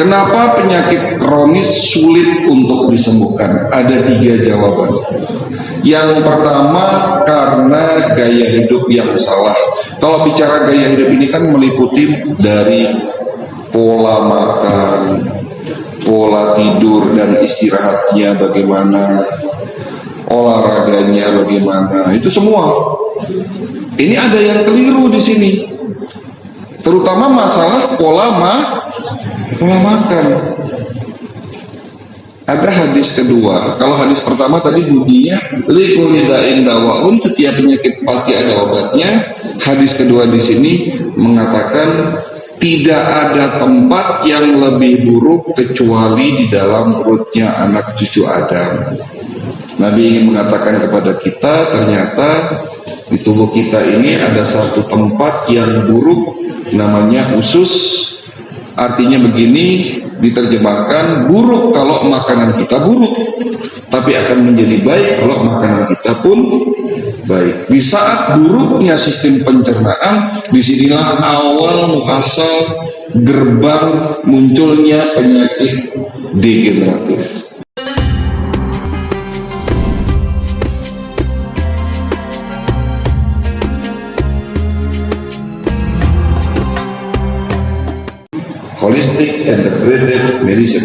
Kenapa penyakit kronis sulit untuk disembuhkan? Ada 3 jawaban. Yang pertama, karena gaya hidup yang salah. Kalau bicara gaya hidup ini kan meliputi dari pola makan, pola tidur dan istirahatnya bagaimana, olahraganya bagaimana, itu semua. Ini ada yang keliru di sini, terutama masalah pola makan. Ada hadis kedua. Kalau hadis pertama tadi bunyinya likulli da'in dawaun, setiap penyakit pasti ada obatnya. Hadis kedua di sini mengatakan tidak ada tempat yang lebih buruk kecuali di dalam perutnya anak cucu Adam. Nabi ingin mengatakan kepada kita, ternyata di tubuh kita ini ada satu tempat yang buruk, namanya usus. Artinya begini, diterjemahkan buruk kalau makanan kita buruk, tapi akan menjadi baik kalau makanan kita pun baik. Di saat buruknya sistem pencernaan, disinilah awal muasal gerbang munculnya penyakit degeneratif. Holistic and integrated medicine.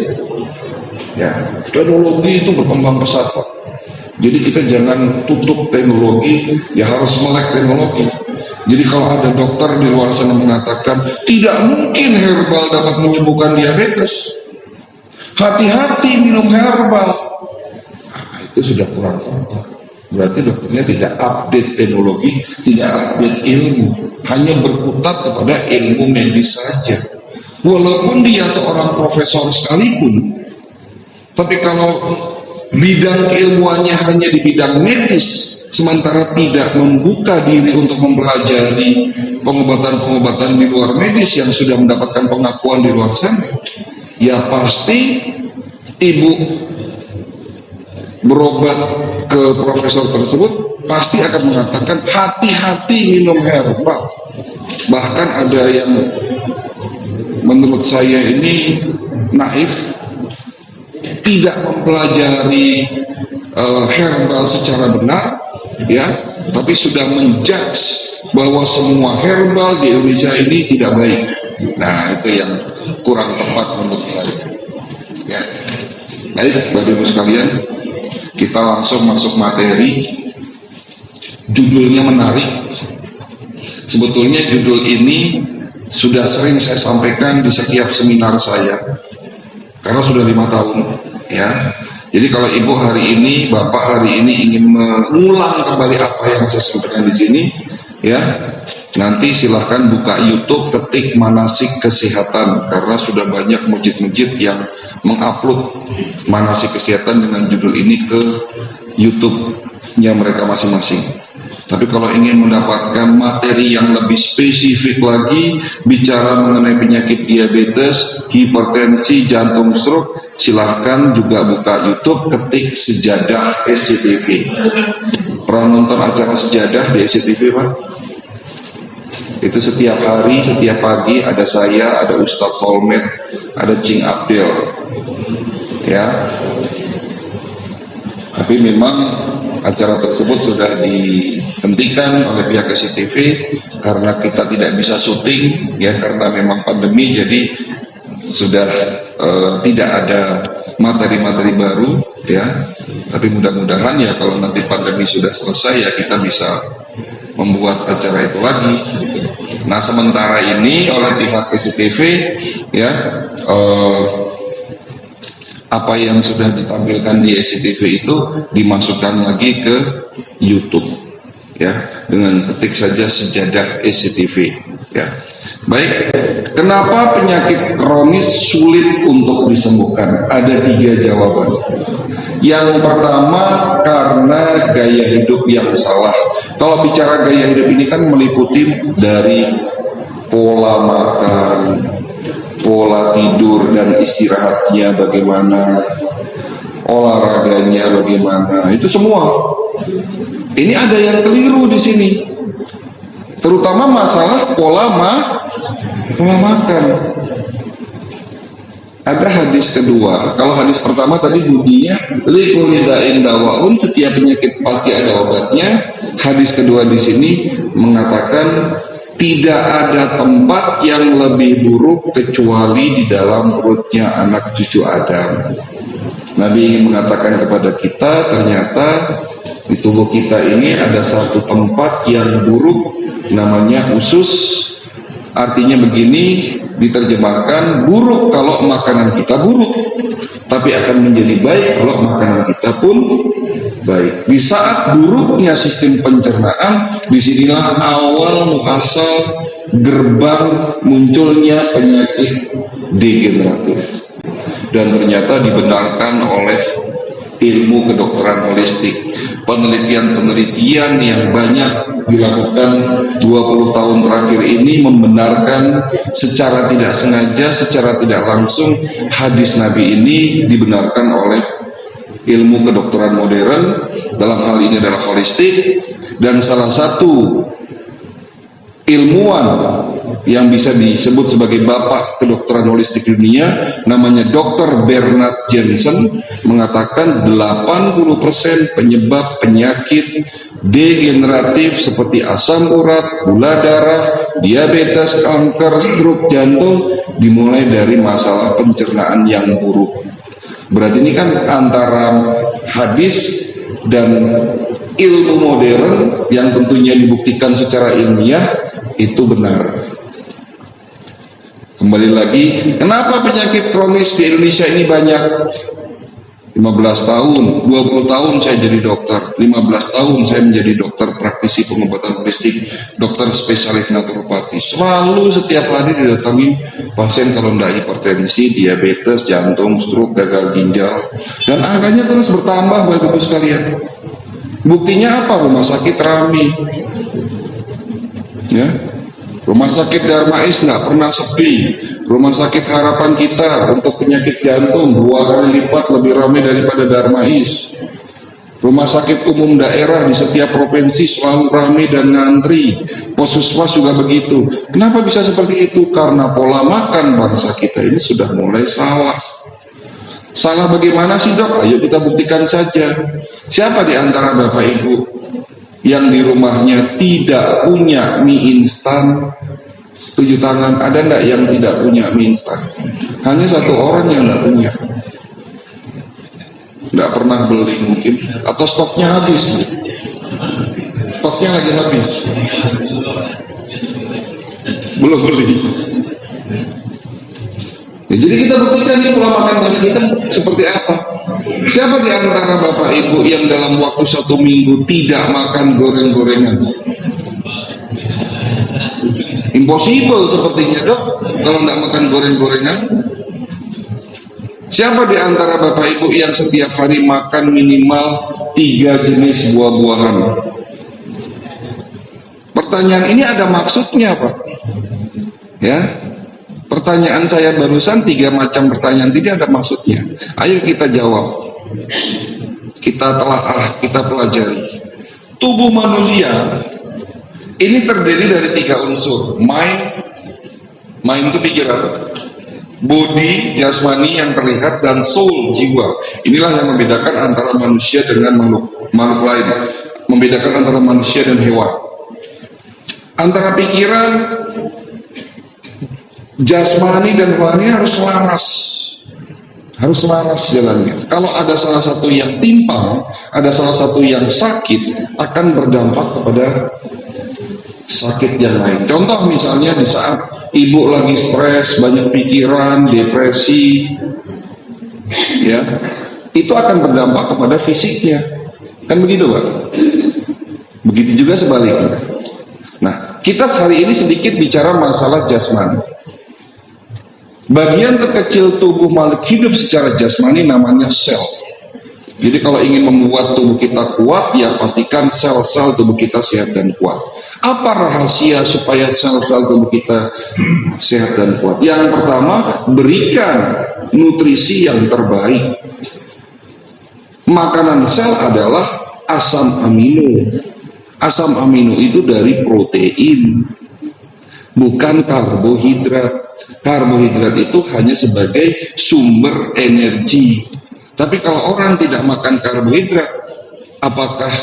Ya, teknologi itu berkembang pesat, Pak. Jadi kita jangan tutup teknologi, ya harus melek teknologi. Jadi kalau ada dokter di luar sana mengatakan tidak mungkin herbal dapat menyembuhkan diabetes, hati-hati minum herbal, itu sudah kurang tepat. Berarti dokternya tidak update teknologi, tidak update ilmu, hanya berkutat kepada ilmu medis saja. Walaupun dia seorang profesor sekalipun, tapi kalau bidang keilmuannya hanya di bidang medis, sementara tidak membuka diri untuk mempelajari pengobatan-pengobatan di luar medis yang sudah mendapatkan pengakuan di luar sana, ya pasti ibu berobat ke profesor tersebut pasti akan mengatakan hati-hati minum herbal. Bahkan ada yang menurut saya ini naif, tidak mempelajari herbal secara benar, ya, tapi sudah menjudge bahwa semua herbal di Indonesia ini tidak baik. Nah, itu yang kurang tepat menurut saya. Ya. Baik, Bapak Ibu sekalian, kita langsung masuk materi. Judulnya menarik. Sebetulnya judul ini sudah sering saya sampaikan di setiap seminar saya, karena sudah 5 tahun, ya. Jadi kalau ibu hari ini, bapak hari ini ingin mengulang kembali apa yang saya sampaikan di sini, ya, nanti silahkan buka YouTube, ketik manasik kesehatan, karena sudah banyak masjid-masjid yang mengupload manasik kesehatan dengan judul ini ke YouTube-nya mereka masing-masing. Tapi kalau ingin mendapatkan materi yang lebih spesifik lagi, bicara mengenai penyakit diabetes, hipertensi, jantung, stroke, silahkan juga buka YouTube, ketik Sejadah SCTV. Pernah nonton acara Sejadah di SCTV, Pak? Itu setiap hari, setiap pagi ada saya, ada Ustadz Solmed, ada Cing Abdel, ya. Tapi memang acara tersebut sudah dihentikan oleh pihak SCTV karena kita tidak bisa syuting, ya, karena memang pandemi, jadi sudah tidak ada materi-materi baru, ya. Tapi mudah-mudahan ya kalau nanti pandemi sudah selesai ya kita bisa membuat acara itu lagi, gitu. Nah, sementara ini oleh pihak SCTV, ya, apa yang sudah ditampilkan di SCTV itu dimasukkan lagi ke YouTube, ya, dengan ketik saja Sejadah SCTV, ya. Baik, kenapa penyakit kronis sulit untuk disembuhkan? Ada 3 jawaban. Yang pertama, karena gaya hidup yang salah. Kalau bicara gaya hidup ini kan meliputi dari pola makan, pola tidur dan istirahatnya bagaimana, olahraganya bagaimana, itu semua. Ini ada yang keliru di sini, terutama masalah pola makan. ada hadis kedua. Kalau hadis pertama tadi bunyinya likulli da'in dawaun, setiap penyakit pasti ada obatnya. Hadis kedua di sini mengatakan tidak ada tempat yang lebih buruk kecuali di dalam perutnya anak cucu Adam. Nabi ingin mengatakan kepada kita, ternyata di tubuh kita ini ada satu tempat yang buruk, namanya usus. Artinya begini, diterjemahkan, buruk kalau makanan kita buruk, tapi akan menjadi baik kalau makanan kita pun baik. Di saat buruknya sistem pencernaan, disinilah awal muasal gerbang munculnya penyakit degeneratif. Dan ternyata dibenarkan oleh ilmu kedokteran holistik. Penelitian-penelitian yang banyak dilakukan 20 tahun terakhir ini membenarkan secara tidak sengaja, secara tidak langsung, hadis Nabi ini dibenarkan oleh ilmu kedokteran modern, dalam hal ini adalah holistik. Dan salah satu ilmuwan yang bisa disebut sebagai bapak kedokteran holistik dunia, namanya Dr. Bernard Jensen, mengatakan 80% penyebab penyakit degeneratif seperti asam urat, gula darah, diabetes, kanker, stroke jantung dimulai dari masalah pencernaan yang buruk. Berarti ini kan antara hadis dan ilmu modern yang tentunya dibuktikan secara ilmiah itu benar. Kembali lagi, kenapa penyakit kronis di Indonesia ini banyak? 15 tahun, 20 tahun saya jadi dokter, 15 tahun saya menjadi dokter praktisi pengobatan holistik, dokter spesialis naturopati. Selalu setiap hari didatangi pasien kalau tidak hipertensi, diabetes, jantung, stroke, gagal ginjal, dan angkanya terus bertambah, Bapak Ibu sekalian. Buktinya apa? Rumah sakit rame, ya. Rumah sakit Darmais nggak pernah sepi. Rumah sakit Harapan Kita untuk penyakit jantung 2 kali lipat lebih ramai daripada Darmais. Rumah sakit umum daerah di setiap provinsi selalu ramai dan ngantri. Puskesmas juga begitu. Kenapa bisa seperti itu? Karena pola makan bangsa kita ini sudah mulai salah. Salah bagaimana sih, Dok? Ayo kita buktikan saja. Siapa di antara Bapak Ibu yang di rumahnya tidak punya mie instan? 7 tangan. Ada enggak yang tidak punya mie instan? Hanya 1 orang yang enggak punya, enggak pernah beli mungkin, atau stoknya habis. Stoknya lagi habis, belum beli. Ya, jadi kita buktikan ini pola makan bangsa kita seperti apa. Siapa di antara Bapak Ibu yang dalam waktu 1 minggu tidak makan goreng-gorengan? Impossible sepertinya, Dok, kalau tidak makan goreng-gorengan. Siapa di antara Bapak Ibu yang setiap hari makan minimal 3 jenis buah-buahan? Pertanyaan ini ada maksudnya, Pak. Ya, pertanyaan saya barusan 3 macam pertanyaan ini ada maksudnya. Ayo kita jawab, kita telaah, kita pelajari. Tubuh manusia ini terdiri dari 3 unsur. Mind itu pikiran, body, jasmani yang terlihat, dan soul, jiwa. Inilah yang membedakan antara manusia dengan makhluk lain, membedakan antara manusia dan hewan. Antara pikiran, jasmani dan rohani harus selaras jalannya. Kalau ada salah satu yang timpang, ada salah satu yang sakit, akan berdampak kepada sakit yang lain. Contoh misalnya di saat ibu lagi stres, banyak pikiran, depresi, ya, itu akan berdampak kepada fisiknya. Kan begitu, Pak? Begitu juga sebaliknya. Nah, kita hari ini sedikit bicara masalah jasmani. Bagian terkecil tubuh makhluk hidup secara jasmani namanya sel. Jadi kalau ingin membuat tubuh kita kuat, ya pastikan sel-sel tubuh kita sehat dan kuat. Apa rahasia supaya sel-sel tubuh kita sehat dan kuat? Yang pertama, berikan nutrisi yang terbaik. Makanan sel adalah asam amino. Asam amino itu dari protein. bukan karbohidrat. Karbohidrat itu hanya sebagai sumber energi. Tapi kalau orang tidak makan karbohidrat, apakah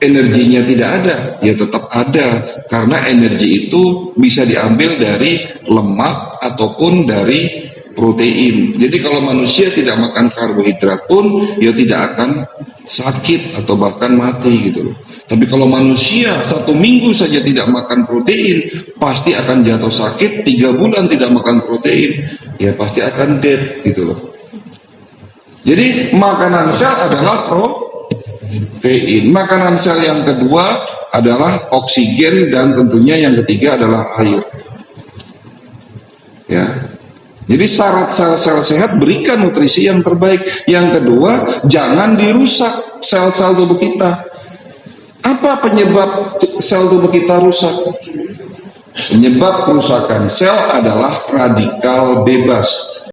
energinya tidak ada? Ya tetap ada, karena energi itu bisa diambil dari lemak ataupun dari protein. Jadi kalau manusia tidak makan karbohidrat pun, ya tidak akan sakit atau bahkan mati gitu loh. Tapi kalau manusia 1 minggu saja tidak makan protein, pasti akan jatuh sakit. 3 bulan tidak makan protein, ya pasti akan dead gitu loh. Jadi makanan sel adalah protein. Makanan sel yang kedua adalah oksigen, dan tentunya yang ketiga adalah air. Ya. Jadi syarat sel-sel sehat, berikan nutrisi yang terbaik. Yang kedua, jangan dirusak sel-sel tubuh kita. Apa penyebab sel tubuh kita rusak? Penyebab kerusakan sel adalah radikal bebas.